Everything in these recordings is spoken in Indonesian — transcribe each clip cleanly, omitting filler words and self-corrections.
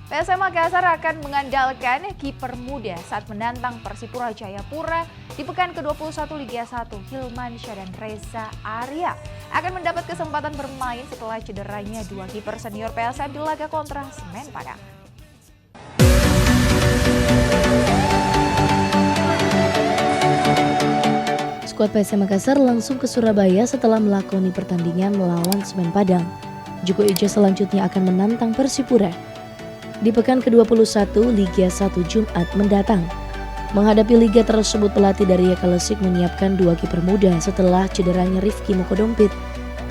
PSM Makassar akan mengandalkan kiper muda saat menantang Persipura Jayapura di pekan ke-21 Liga 1. Hilmansyah dan Reza Arya akan mendapat kesempatan bermain setelah cederanya dua kiper senior PSM di laga kontra Semen Padang. Skuad PSM Makassar langsung ke Surabaya setelah melakoni pertandingan melawan Semen Padang. Juku Ijo selanjutnya akan menantang Persipura di pekan ke-21 Liga 1 Jumat mendatang. Menghadapi liga tersebut, pelatih dari Yakalesik menyiapkan dua kiper muda setelah cederanya Rifki Mokodompit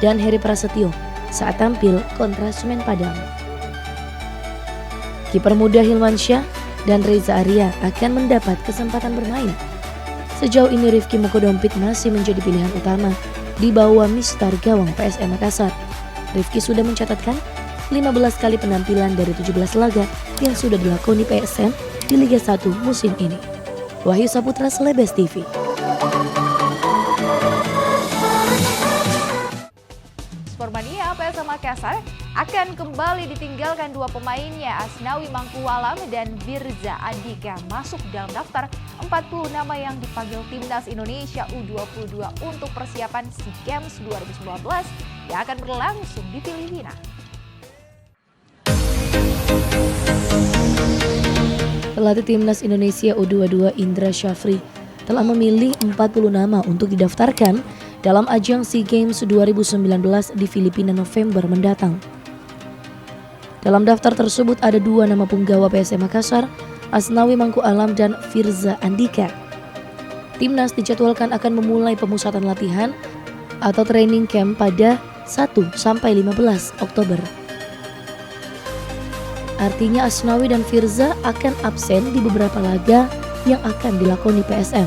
dan Heri Prasetyo saat tampil kontra Semen Padang. Kiper muda Hilmansyah dan Reza Arya akan mendapat kesempatan bermain. Sejauh ini Rifki Mokodompit masih menjadi pilihan utama di bawah Mister Gawang PSM Makassar. Rifki sudah mencatatkan 15 kali penampilan dari 17 laga yang sudah dilakoni PSM di Liga 1 musim ini. Wahyu Saputra, Selebes TV. Sportmania, PSM Makassar akan kembali ditinggalkan dua pemainnya, Asnawi Mangkualam dan Firza Andika, masuk dalam daftar 40 nama yang dipanggil Timnas Indonesia U22 untuk persiapan SEA Games 2019 yang akan berlangsung di Filipina. Pelatih Timnas Indonesia U22 Indra Syafri telah memilih 40 nama untuk didaftarkan dalam ajang SEA Games 2019 di Filipina November mendatang. Dalam daftar tersebut ada dua nama punggawa PSM Makassar, Asnawi Mangkualam dan Firza Andika. Timnas dijadwalkan akan memulai pemusatan latihan atau training camp pada 1-15 Oktober. Artinya Asnawi dan Firza akan absen di beberapa laga yang akan dilakoni PSM.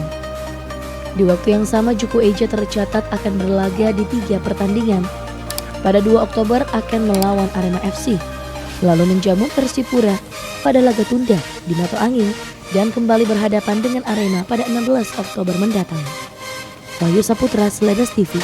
Di waktu yang sama, Juku Eja tercatat akan berlaga di 3 pertandingan. Pada 2 Oktober akan melawan Arema FC, lalu menjamu Persipura pada laga tunda di Mato Angin dan kembali berhadapan dengan Arema pada 16 Oktober mendatang. Wahyu Saputra, Selebes TV.